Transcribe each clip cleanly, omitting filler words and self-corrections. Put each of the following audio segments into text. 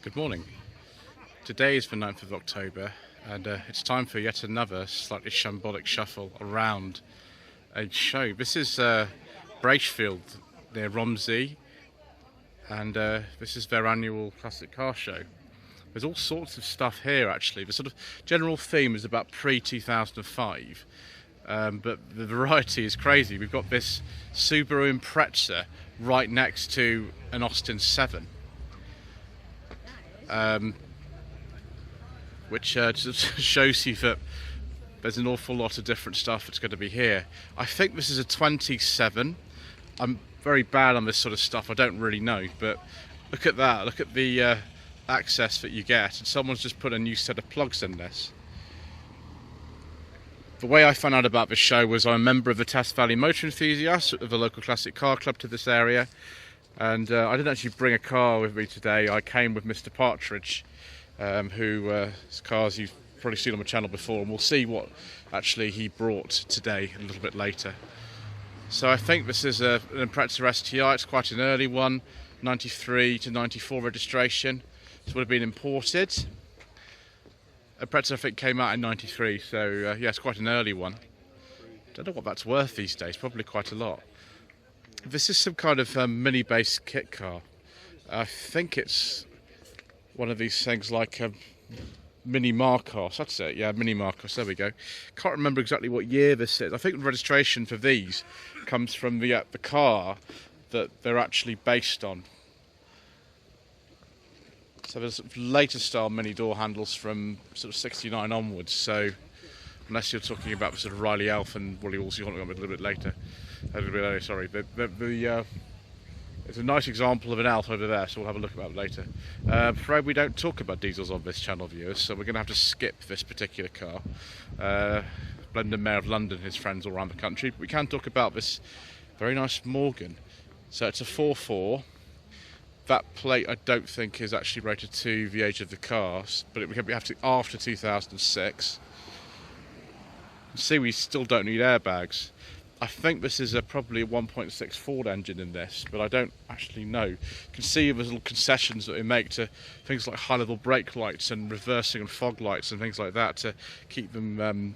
Good morning. Today is the 9th of October and it's time for yet another Slightly Shambolic Shuffle around a show. This is Braishfield near Romsey, and this is their annual Classic Car Show. There's all sorts of stuff here actually. The sort of general theme is about pre-2005, but the variety is crazy. We've got this Subaru Impreza right next to an Austin 7. Which just shows you that there's an awful lot of different stuff that's going to be here. I think this is a 27. I'm very bad on this sort of stuff, I don't really know, but look at that, look at the access that you get, and someone's just put a new set of plugs in this. The way I found out about this show was I'm a member of the Test Valley Motor Enthusiasts of the local classic car club to this area, and I didn't actually bring a car with me today. I came with Mr. Partridge, whose cars you've probably seen on my channel before, and we'll see what actually he brought today a little bit later. So I think this is an Impreza STI. It's quite an early one, 93 to 94 registration. This would have been imported. Impreza I think came out in 93, so yeah, it's quite an early one. Don't know what that's worth these days, probably quite a lot. This is some kind of mini base kit car. I think it's one of these things like a mini Marcos. That's it, yeah, mini Marcos, there we go. Can't remember exactly what year this is. I think the registration for these comes from the car that they're actually based on. So there's sort of later style mini door handles from sort of 69 onwards, so unless you're talking about the sort of Riley Elf and Wooly Wolseley a little bit later. Sorry. It's a nice example of an Elf over there, so we'll have a look at that later. I'm afraid we don't talk about diesels on this channel, viewers, so we're going to have to skip this particular car. Blendon Mayor of London, his friends all around the country. But we can talk about this very nice Morgan. So it's a 4.4. That plate I don't think is actually rated to the age of the cars, but it would have to after 2006. See, we still don't need airbags. I think this is probably a 1.6 Ford engine in this, but I don't actually know. You can see there's little concessions that they make to things like high-level brake lights and reversing and fog lights and things like that to keep them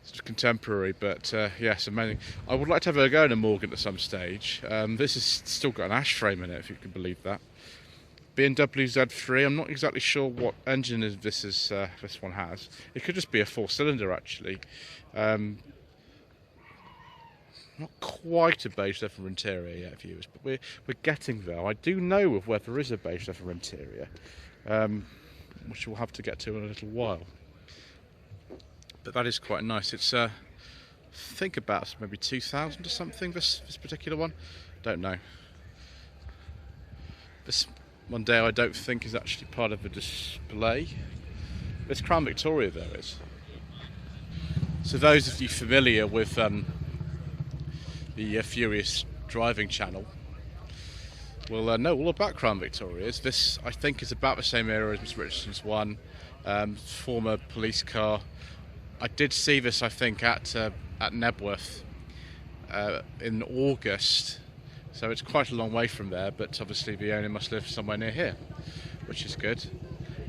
sort of contemporary. But yes, amazing. I would like to have a go in a Morgan at some stage. This has still got an ash frame in it, if you can believe that. BMW Z3. I'm not exactly sure what engine this one has. It could just be a 4-cylinder actually. Not quite a beige Zephyr interior yet, viewers, but we're getting there. I do know of where there is a beige Zephyr interior, which we'll have to get to in a little while. But that is quite nice. It's think about maybe 2000 or something. This particular one, don't know. This one day I don't think is actually part of the display. There's Crown Victoria there is. So those of you familiar with the Furious Driving channel will know all about Crown Victorias. This I think is about the same era as Mr. Richardson's one, former police car. I did see this I think at Nebworth in August, so it's quite a long way from there, but obviously the owner must live somewhere near here, which is good.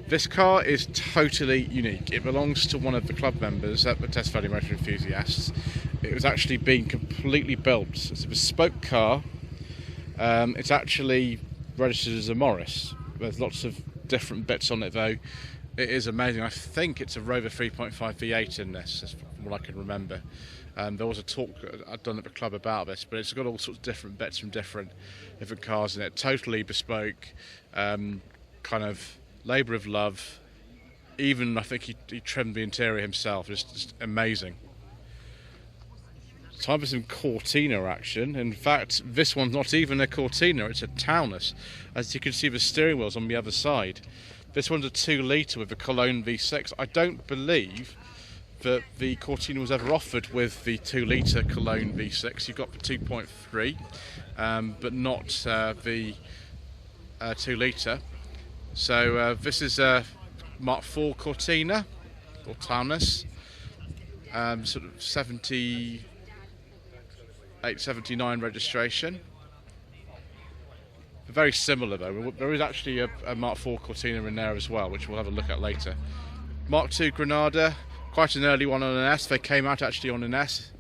This car is totally unique. It belongs to one of the club members at the Test Valley Motor Enthusiasts. It was actually being completely built. It's a bespoke car. It's actually registered as a Morris. There's lots of different bits on it though. It is amazing. I think it's a Rover 3.5 V8 in this, from what I can remember. There was a talk I'd done at the club about this, but it's got all sorts of different bits from different cars in it. Totally bespoke, kind of labour of love. Even I think he trimmed the interior himself. Just amazing. Time for some Cortina action. In fact, this one's not even a Cortina, it's a Taunus. As you can see, the steering wheel's on the other side. This one's a 2 litre with a Cologne V6. I don't believe that the Cortina was ever offered with the 2 litre Cologne V6. You've got the 2.3, but not the 2 litre. So this is a Mark IV Cortina, or Taunus, sort of 78, 79 registration. very similar though. There is actually a Mark IV Cortina in there as well, which we'll have a look at later. Mark II Granada, quite an early one on an S. They came out actually on an S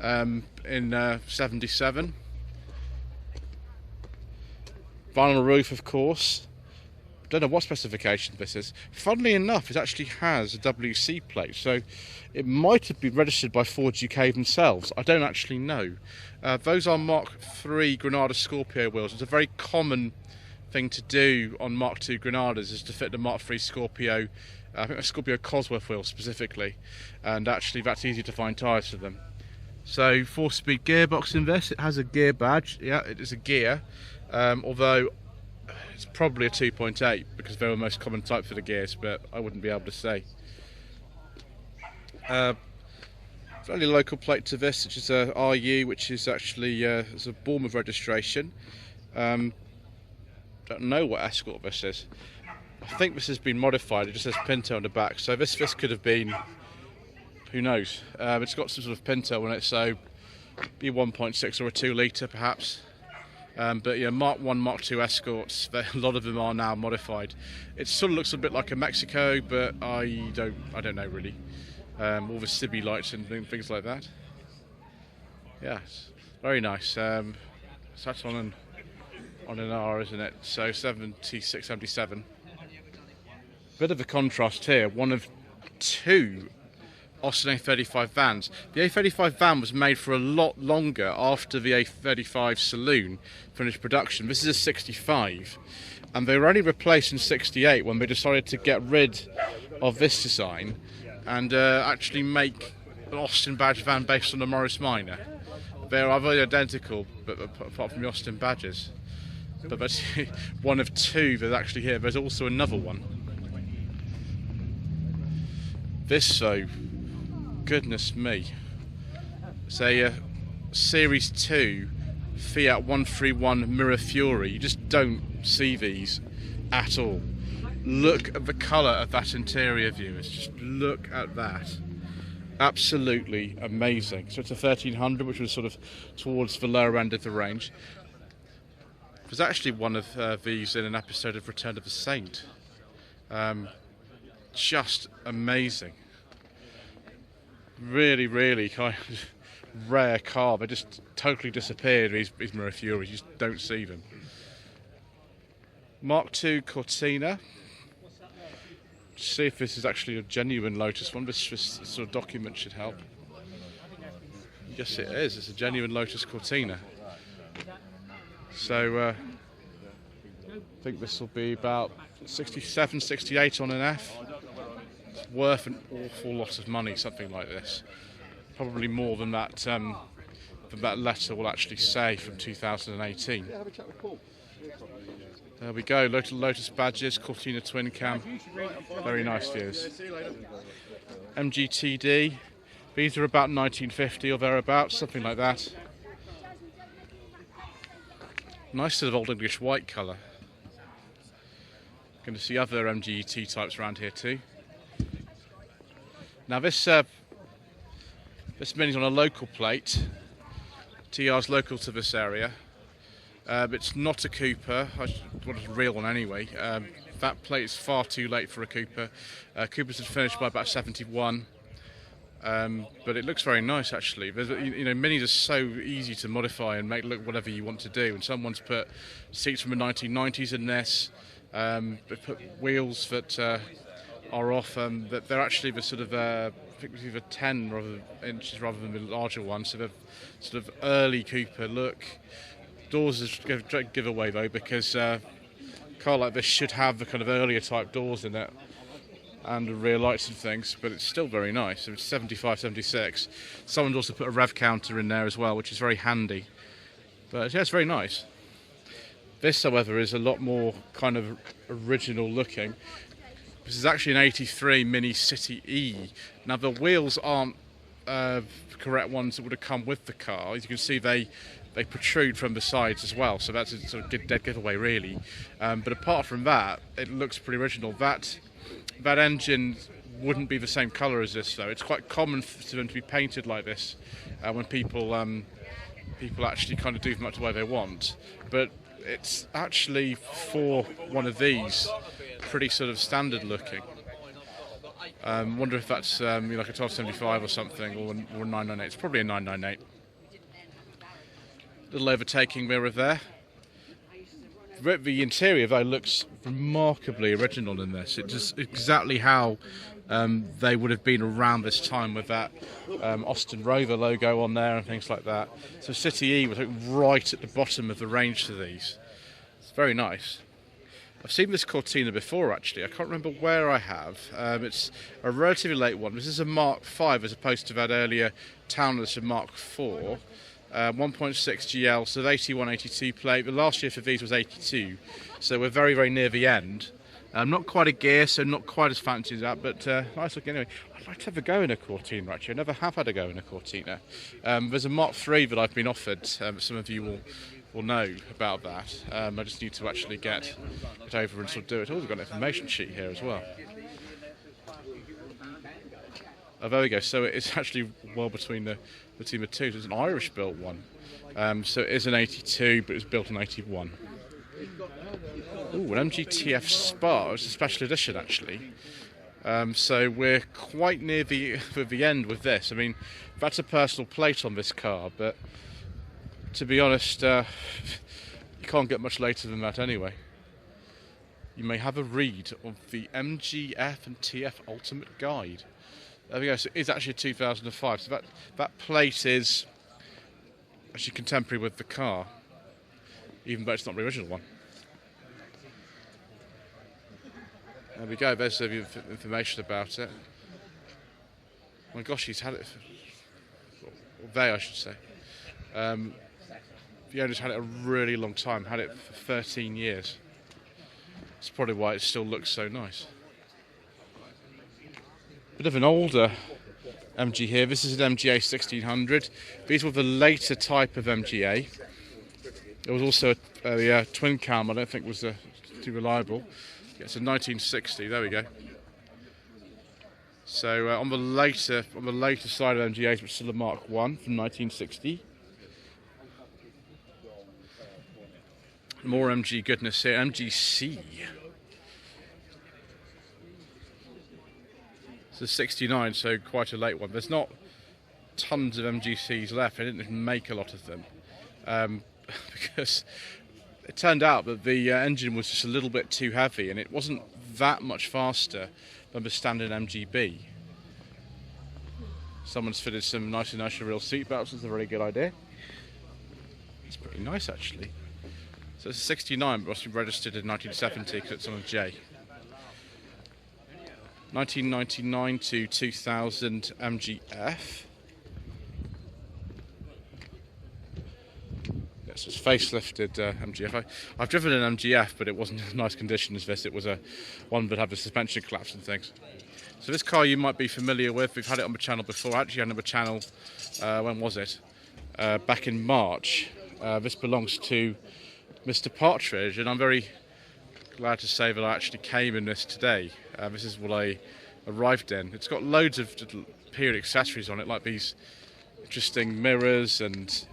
in 77. Vinyl roof, of course. Don't know what specification this is. Funnily enough, it actually has a WC plate, so it might have been registered by Ford UK themselves. I don't actually know. Those are Mark III Granada Scorpio wheels. It's a very common thing to do on Mark II Granadas, is to fit the Mark III Scorpio, I think a Scorpio Cosworth wheel specifically, and actually that's easy to find tyres for them. So 4-speed gearbox in this. It has a gear badge. Yeah, it is a gear, although it's probably a 2.8 because they're the most common type for the gears, but I wouldn't be able to say. Fairly local plate to this, which is a Ii, which is actually it's a Bournemouth registration. Don't know what Escort this is. I think this has been modified. It just says Pinto on the back, so this could have been, who knows. It's got some sort of Pinto on it, so be 1.6 or a 2 litre perhaps. But yeah, Mark 1, Mark 2 Escorts, a lot of them are now modified. It sort of looks a bit like a Mexico, but I don't know really. All the Sibi lights and things like that. Yeah, it's very nice. That's on an R, isn't it? So 76, 77. Bit of a contrast here. One of two Austin A35 vans. The A35 van was made for a lot longer after the A35 Saloon finished production. This is a 65, and they were only replaced in 68 when they decided to get rid of this design and actually make an Austin badge van based on the Morris Minor. They are very identical, but apart from the Austin badges. But that's one of two that's actually here. There's also another one. This, though, goodness me, it's a Series 2 Fiat 131 Mirafiori. You just don't see these at all. Look at the colour of that interior, viewers. Just look at that. Absolutely amazing. So it's a 1300, which was sort of towards the lower end of the range. There's actually one of these in an episode of Return of the Saint. Just amazing. Really, really kind of rare car. They just totally disappeared, these Mirafiori. You just don't see them. Mark II Cortina. See if this is actually a genuine Lotus one. This sort of document should help. Yes, it is. It's a genuine Lotus Cortina. So I think this will be about 67, 68 on an F. It's worth an awful lot of money, something like this. Probably more than that letter will actually say from 2018. There we go, Lotus badges, Cortina twin cam. Very nice views. MGTD. These are about 1950 or thereabouts, something like that. Nice sort of old English white colour. Going to see other MGT types around here too. Now this Mini's on a local plate. TR's local to this area. It's not a Cooper. Well, it's a real one anyway. That plate is far too late for a Cooper. Coopers had finished by about 71. But it looks very nice actually. Minis are so easy to modify and make look whatever you want to do. And someone's put seats from the 1990s in this. They put wheels that are off. That they're actually the sort of I think it's either 10 inches rather than the larger one. So they're sort of early Cooper look. Doors is a giveaway though, because a car like this should have the kind of earlier type doors in it and the rear lights and things, but it's still very nice. It's 75, 76. Someone's also put a rev counter in there as well, which is very handy. But yeah, it's very nice. This, however, is a lot more kind of original looking. This is actually an 83 Mini City E. Now the wheels aren't the correct ones that would have come with the car. As you can see, they protrude from the sides as well, so that's a sort of dead giveaway really. But apart from that, it looks pretty original. That engine wouldn't be the same colour as this though. It's quite common for them to be painted like this when people actually kind of do them up to the way they want. But it's actually, for one of these, pretty sort of standard looking. Wonder if that's like a 1275 or something, or a 998. It's probably a 998. Little overtaking mirror there. The interior though looks remarkably original in this. It's just exactly how they would have been around this time, with that Austin Rover logo on there and things like that. So City E was right at the bottom of the range for these. It's very nice. I've seen this Cortina before actually. I can't remember where I have. It's a relatively late one. This is a Mark 5 as opposed to that earlier Townless Mark 4. 1.6 GL, so the 81, 82 plate. The last year for these was 82, so we're very, very near the end. Not quite a gear, so not quite as fancy as that, but nice looking anyway. I'd like to have a go in a Cortina actually. I never have had a go in a Cortina. There's a Mark 3 that I've been offered. Some of you will know about that. I just need to actually get over and sort of do it. Oh, we've got an information sheet here as well. Oh, there we go. So it's actually well between the two. So it's an Irish built one. So it is an 82, but it's built in 81. Ooh, an MGTF Spa. It's a special edition actually. So we're quite near the end with this. I mean, that's a personal plate on this car, but to be honest, you can't get much later than that anyway. You may have a read of the MGF and TF Ultimate Guide. There we go. So it's actually 2005. So that plate is actually contemporary with the car, even though it's not the original one. There we go. There's the information about it. Oh my gosh, he's had it. Or they, I should say. The owner's had it a really long time. Had it for 13 years. That's probably why it still looks so nice. Bit of an older MG here. This is an MGA 1600. These were the later type of MGA. There was also a twin cam. I don't think was too reliable. Yeah, it's a 1960. There we go. So on the later side of MGAs, which is still a Mark 1 from 1960. More MG goodness here. MGC. It's a 69, so quite a late one. There's not tons of MGCs left. I didn't make a lot of them because it turned out that the engine was just a little bit too heavy, and it wasn't that much faster than the standard MGB. Someone's fitted some nice real seat belts. That's a very good idea. It's pretty nice actually. So it's a 69, but must be registered in 1970 because it's on a J. 1999 to 2000 MGF. Yes, it's facelifted MGF. I've driven an MGF, but it wasn't as nice condition as this. It was one that had the suspension collapse and things. So this car you might be familiar with. We've had it on the channel before. Actually, on the channel, when was it? Back in March. This belongs to Mr. Partridge, and I'm very glad to say that I actually came in this today. This is what I arrived in. It's got loads of period accessories on it, like these interesting mirrors, and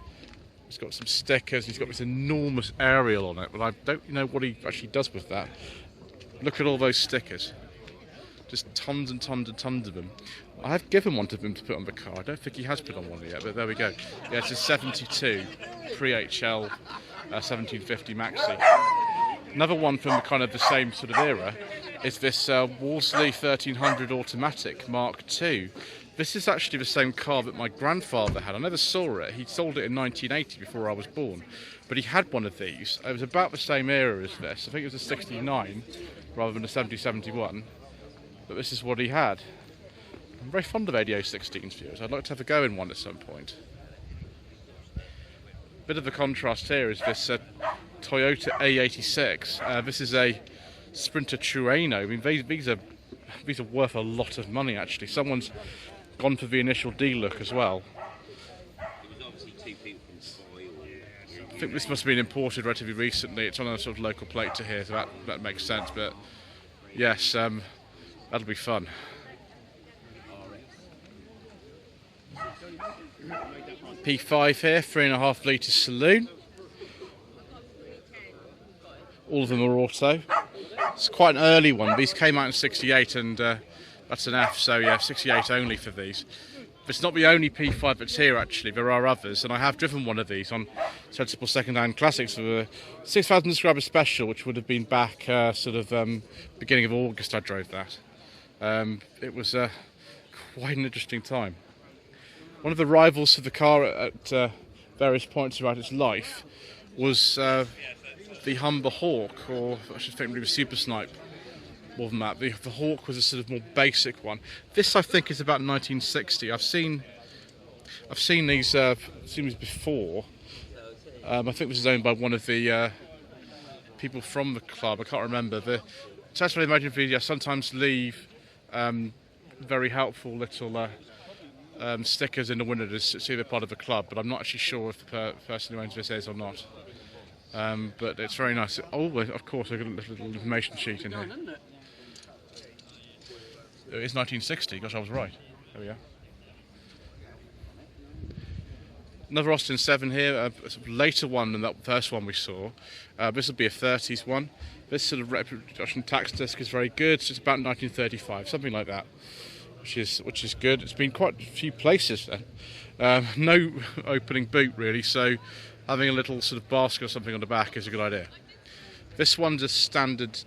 it's got some stickers. He's got this enormous aerial on it, but I don't know what he actually does with that. Look at all those stickers. Just tons and tons and tons of them. I have given one to him to put on the car. I don't think he has put on one yet, but there we go. Yeah, it's a 72 pre-HL 1750 Maxi. Another one from kind of the same sort of era is this Wolseley 1300 Automatic Mark II. This is actually the same car that my grandfather had. I never saw it. He sold it in 1980 before I was born. But he had one of these. It was about the same era as this. I think it was a 69 rather than a 70-71. But this is what he had. I'm very fond of ADO 16s viewers. I'd like to have a go in one at some point. Bit of a contrast here is this Toyota A86. This is a Sprinter Trueno. I mean, these are worth a lot of money actually. Someone's gone for the initial D look as well. I think this must have been imported relatively recently. It's on a sort of local plate to here, so that makes sense. But yes, that'll be fun. P5 here, 3.5 litre saloon. All of them are auto. It's quite an early one. These came out in '68, and that's an F, so yeah, '68 only for these. But it's not the only P5 that's here, actually. There are others, and I have driven one of these on Sensible Second-Hand Classics for the 6,000 subscriber special, which would have been back beginning of August. I drove that. It was quite an interesting time. One of the rivals for the car at various points throughout its life was the Humber Hawk, or I should think the Super Snipe. More than that, the Hawk was a sort of more basic one. This, I think, is about 1960. I've seen these before. I think this is owned by one of the people from the club. I can't remember. The Tesla Imagine video sometimes leave very helpful little stickers in the window to see they're part of the club, but I'm not actually sure if the person who owns this is or not. But it's very nice. Oh, of course, I've got a little information sheet in here. It's 1960. Gosh, I was right. There we go. Another Austin 7 here, a sort of later one than that first one we saw. This will be a 30s one. This sort of reproduction tax disc is very good. It's about 1935, something like that, which is good. It's been quite a few places then. No opening boot really, so having a little sort of basket or something on the back is a good idea. This one's a standard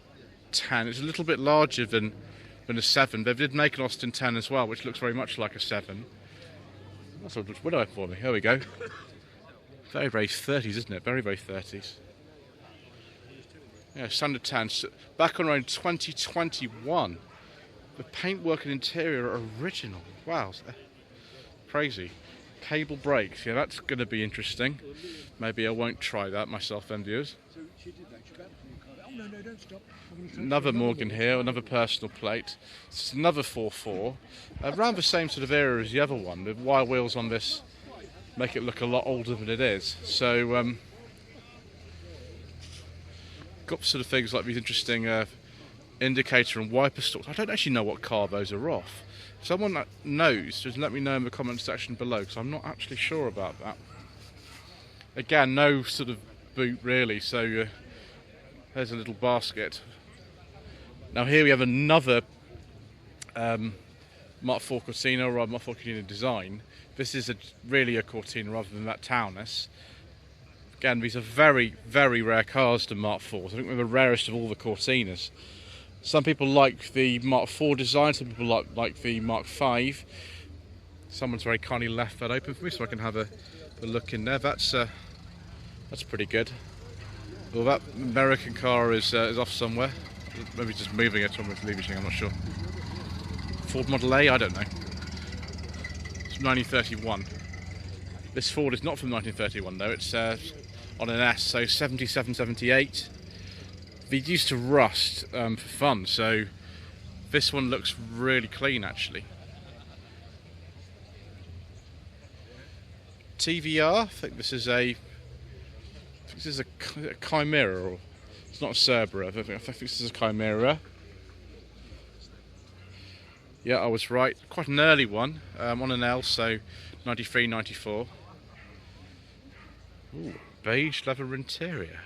10. It's a little bit larger than a 7. They did make an Austin 10 as well, which looks very much like a 7. That's what window for me. Here we go. Very, very 30s, isn't it? Very, very 30s. Yeah, standard 10. Back on around 2021. The paintwork and interior are original. Wow. Crazy. Cable brakes. Yeah, that's going to be interesting. Maybe I won't try that myself then, viewers. Another Morgan here, another personal plate. It's another 4.4. Around the same sort of era as the other one. The wire wheels on this make it look a lot older than it is. So, got sort of things like these interesting indicator and wiper stalks. I don't actually know what car those are off. If someone that knows, just let me know in the comment section below, because I'm not actually sure about that. Again, no sort of boot really, so there's a little basket. Now here we have another Mark IV Cortina, or Mark IV Cortina design. This is really a Cortina rather than that Taunus. Again, these are very, very rare cars to Mark IVs. I think they're the rarest of all the Cortinas. Some people like the Mark IV design, some people like the Mark V. Someone's very kindly left that open for me so I can have a look in there. That's pretty good. Well, that American car is off somewhere. Maybe just moving it on with leaving, I'm not sure. Ford Model A, I don't know. It's from 1931. This Ford is not from 1931 though, it's on an S, so 77, 78. They used to rust for fun, so this one looks really clean actually. TVR, I think this is a Chimera, or it's not a Cerberus. I think this is a Chimera. Yeah, I was right. Quite an early one, on an L, so 93, 94. Ooh, beige leather interior.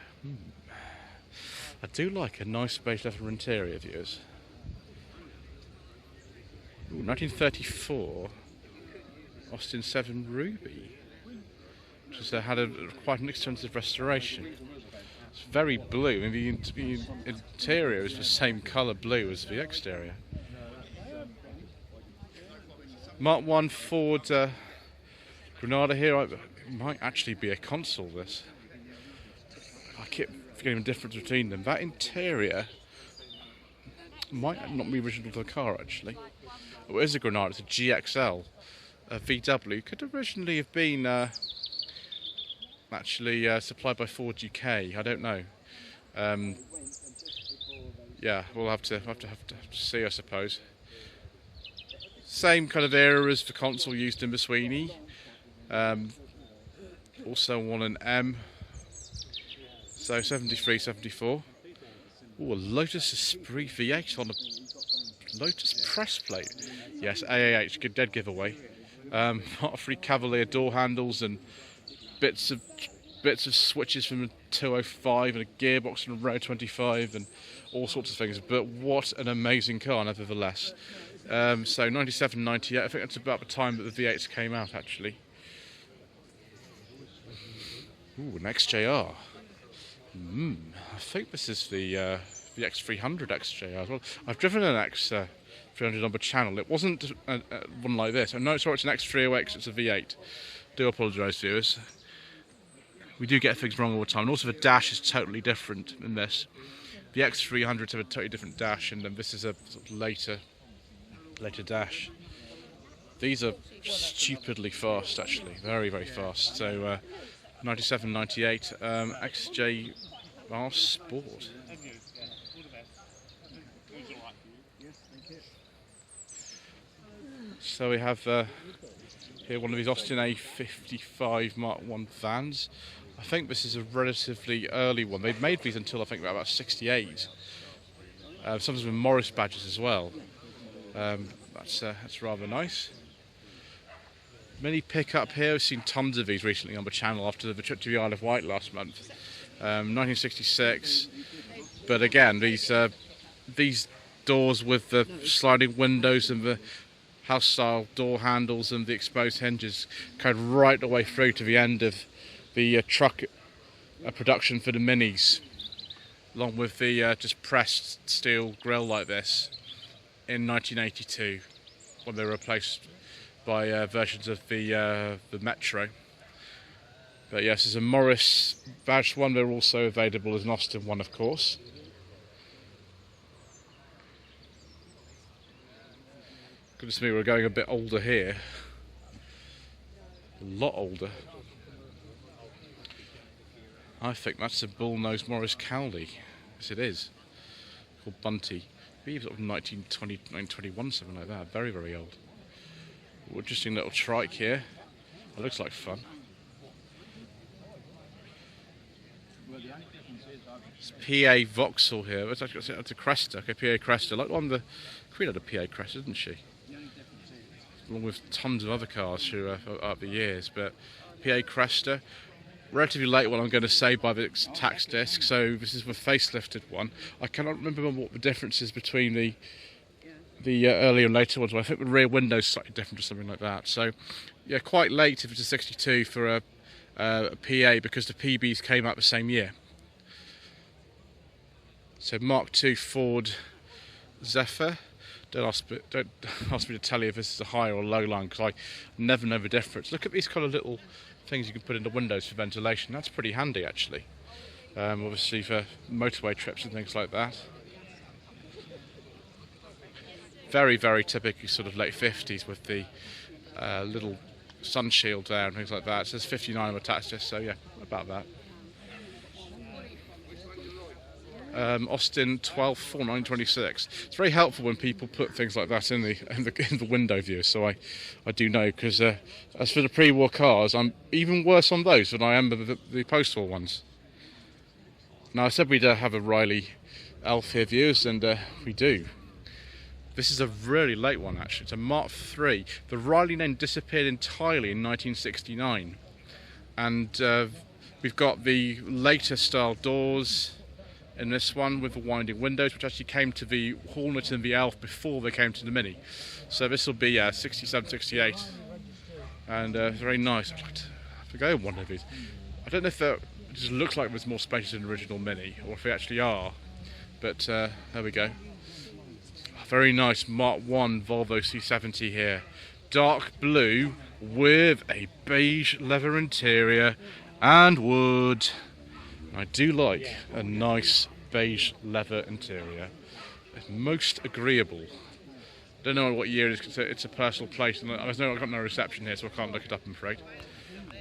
I do like a nice beige leather interior, viewers. Ooh, 1934 Austin 7 Ruby. Which had quite an extensive restoration. It's very blue, and the interior is the same colour blue as the exterior. Mark I Ford Granada here. It might actually be a console, this. I keep forgetting the difference between them. That interior might not be original to the car, actually. Oh, it is a Granada, it's a GXL. VW could originally have been actually supplied by Ford UK. I don't know. Yeah, we'll have to see, I suppose. Same kind of era as the console used in the Sweeney. Also on an M. So 73, 74. Oh, a Lotus Esprit V8 on a Lotus press plate. Yes, AAH, dead giveaway. Part 3 Cavalier door handles and bits of bits of switches from a 205 and a gearbox from a Road 25 and all sorts of things. But what an amazing car, nevertheless. So 97, 98, I think that's about the time that the V8s came out, actually. Ooh, an XJR. I think this is the X300 XJR as well. I've driven an X300 on the channel. It wasn't one like this. Oh, no, sorry, it's an X308, it's a V8. Do apologise, viewers. We do get things wrong all the time. And also the dash is totally different in this. The X300s have a totally different dash, and this is a sort of later dash. These are stupidly fast, actually. Very, very fast. So 97, 98, XJR Sport. So we have here one of these Austin A55 Mark 1 vans. I think this is a relatively early one. They've made these until I think about 68. Sometimes with Morris badges as well. That's rather nice. Mini pickup here. We've seen tons of these recently on the channel after the trip to the Isle of Wight last month. 1966. But again, these doors with the sliding windows and the house-style door handles and the exposed hinges go right the way through to the end of the truck production for the Minis, along with the just pressed steel grille like this in 1982 when they were replaced by versions of the Metro. But yes, there's a Morris badged one. They're also available as an Austin one, of course. Goodness me, we're going a bit older here. A lot older. I think that's a bull-nosed Morris Cowley. Yes, it is. Called Bunty. Maybe sort of 1920, 1921, something like that. Very, very old. Interesting little trike here. It looks like fun. It's PA Vauxhall here. It's actually a Cresta. Okay, PA Cresta. Like one of the Queen had a PA Cresta, didn't she? Along with tons of other cars through the years. But PA Cresta. Relatively late one, I'm going to say, by the tax disc. So this is the facelifted one. I cannot remember what the difference is between the earlier and later ones. I think the rear window's slightly different or something like that. So yeah, quite late if it's a 62 for a PA, because the PBs came out the same year. So Mark II Ford Zephyr. Don't ask me to tell you if this is a high or a low line, because I never know the difference. Look at these kind of little things you can put in the windows for ventilation. That's pretty handy, actually. Obviously for motorway trips and things like that. Very, very typical sort of late 50s with the little sun shield there and things like that. It says 59 on the tax disc, so yeah, about that. Austin 12/4 1926. It's very helpful when people put things like that in the window view, so I do know, because as for the pre-war cars, I'm even worse on those than I am the post-war ones. Now, I said we'd have a Riley Elf here, viewers, and we do. This is a really late one, actually. It's a Mark III. The Riley name disappeared entirely in 1969, and we've got the later style doors in this one with the winding windows, which actually came to the Hornet and the Elf before they came to the Mini. So this will be 67, 68, and very nice. I'd like to go in one of these. I don't know if it just looks like there's more spaces in the original Mini, or if they actually are, but there we go. Very nice Mark I Volvo C70 here. Dark blue with a beige leather interior and wood. I do like a nice beige leather interior. It's most agreeable. I don't know what year it is, it's a personal place, and I've got no reception here, so I can't look it up, I'm afraid.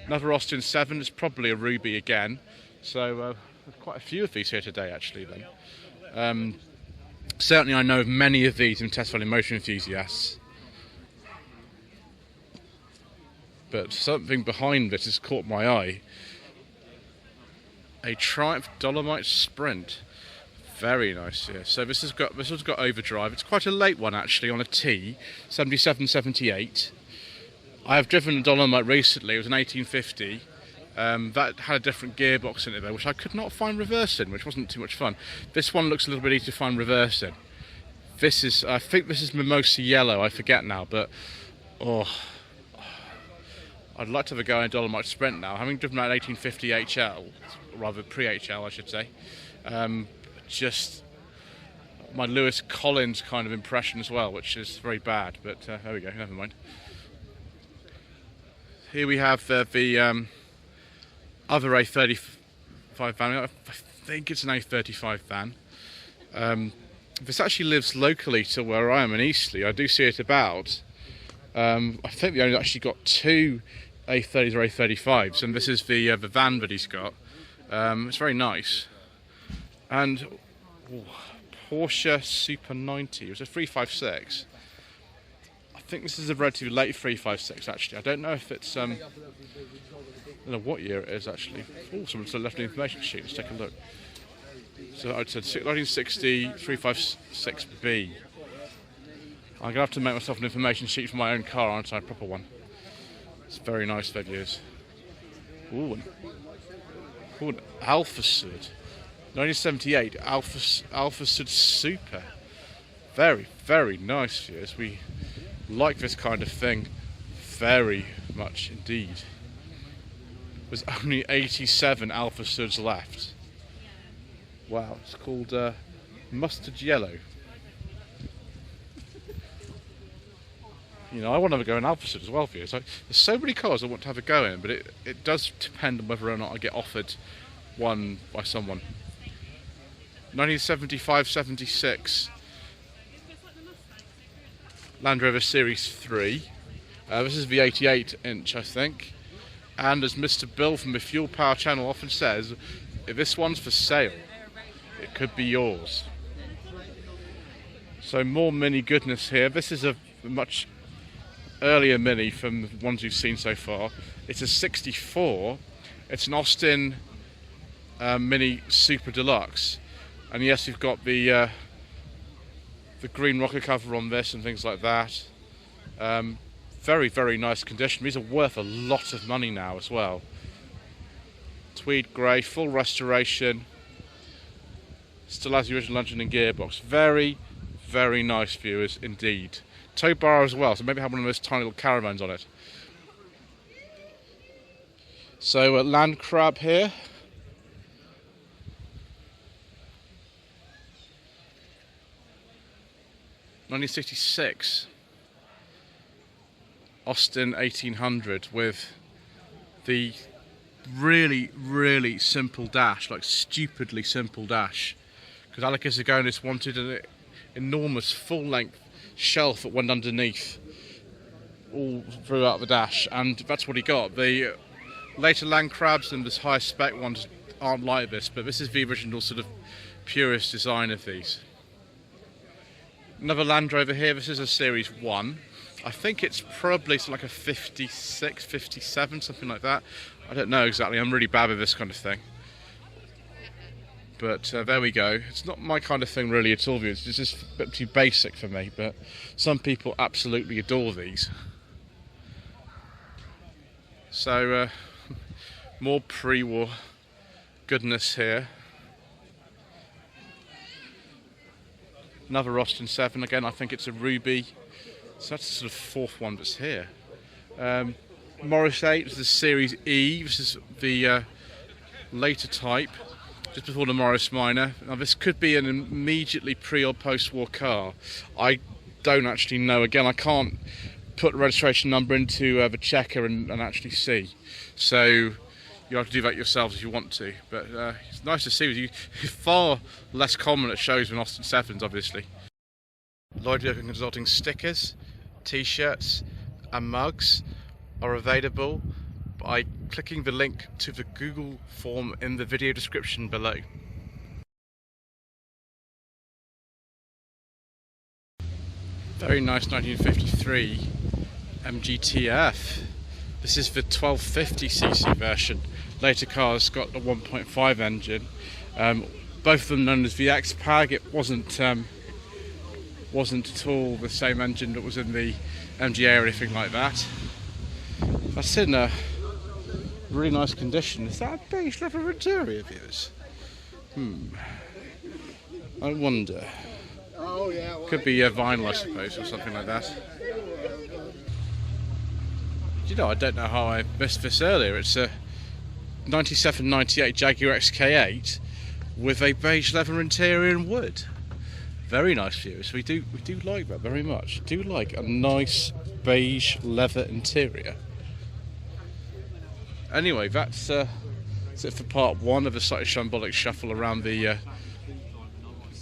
Another Austin 7, it's probably a Ruby again. So quite a few of these here today, actually, then. Certainly I know of many of these in Test Valley Motor Enthusiasts. But something behind this has caught my eye. A Triumph Dolomite Sprint. Very nice here. So this one's got overdrive. It's quite a late one, actually, on a T, 77, 78. I have driven a Dolomite recently. It was an 1850. That had a different gearbox in it though, which I could not find reverse in, which wasn't too much fun. This one looks a little bit easier to find reverse in. This is, I think this is Mimosa Yellow, I forget now, but I'd like to have a go in a Dolomite Sprint now. Having driven that 1850 HL, rather pre-HL I should say, just my Lewis Collins kind of impression as well, which is very bad, but there we go, never mind. Here we have the other A35 van. I think it's an A35 van. This actually lives locally to where I am in Eastleigh. I do see it about. I think the owner's actually got two A30s or A35s, and this is the van that he's got. It's very nice. And Porsche Super 90. It was a 356. I think this is a relatively late 356 actually. I don't know if it's I don't know what year it is actually. Oh, someone's left an information sheet. Let's take a look. So I'd said 1960 356B. I'm going to have to make myself an information sheet for my own car, aren't I? A proper one. It's very nice figures. Ooh, an Alpha Sud. 1978 Alpha Sud Super. Very, very nice viewers. We like this kind of thing very much indeed. There's only 87 Alpha Suds left. Wow, it's called Mustard Yellow. You know, I want to have a go in Alpha Sud as well for you. So there's so many cars I want to have a go in, but it does depend on whether or not I get offered one by someone. 1975-76 Land Rover Series 3. This is the 88-inch, I think. And as Mr. Bill from the Fuel Power channel often says, if this one's for sale, it could be yours. So more Mini goodness here. This is a much earlier Mini from the ones we've seen so far. It's a 64. It's an Austin Mini Super Deluxe. And yes, you've got the green rocker cover on this and things like that. Very, very nice condition. These are worth a lot of money now as well. Tweed grey, full restoration. Still has the original engine and gearbox. Very, very nice viewers indeed. Tow bar as well, so maybe have one of those tiny little caravans on it. So Land Crab here. (1966) Austin 1800 with the really, really simple dash, like stupidly simple dash. Because Alekis Agonis wanted an enormous full-length shelf that went underneath all throughout the dash, and that's what he got. The later Land Crabs and the higher spec ones aren't like this, but this is the original sort of purest design of these. Another Land Rover here. This is a Series 1. I think it's probably like a 56, 57, something like that. I don't know exactly. I'm really bad with this kind of thing. But there we go. It's not my kind of thing really at all. It's just a bit too basic for me, but some people absolutely adore these. So more pre-war goodness here. Another Austin 7, again I think it's a Ruby, so that's the sort of fourth one that's here. Morris 8 is the Series E, this is the later type, just before the Morris Minor. Now this could be an immediately pre or post-war car. I don't actually know, again I can't put the registration number into the checker and actually see, so you have to do that yourselves if you want to, but it's nice to see with you. Far less common at shows than Austin 7s, obviously. Lloyd Vehicle Consulting stickers, t-shirts and mugs are available by clicking the link to the Google form in the video description below. Very nice 1953 MGTF. This is the 1250cc version. Later cars got a 1.5 engine. Both of them known as the X-Pag. It wasn't at all the same engine that was in the MGA or anything like that. That's in Really nice condition. Is that a beige leather interior, viewers? I wonder. Could be vinyl, I suppose, or something like that. You know, I don't know how I missed this earlier. It's a 97-98 Jaguar XK8 with a beige leather interior and wood. Very nice, viewers. We do like that very much. Do like a nice beige leather interior. Anyway, that's it for part one of the Slightly Shambolic Shuffle around the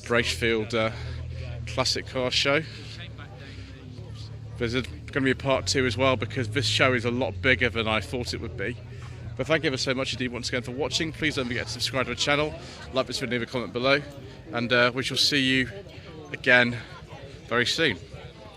Braishfield Classic Car Show. There's going to be a part two as well, because this show is a lot bigger than I thought it would be. But thank you ever so much indeed once again for watching. Please don't forget to subscribe to the channel, like this video, leave a comment below, and we shall see you again very soon.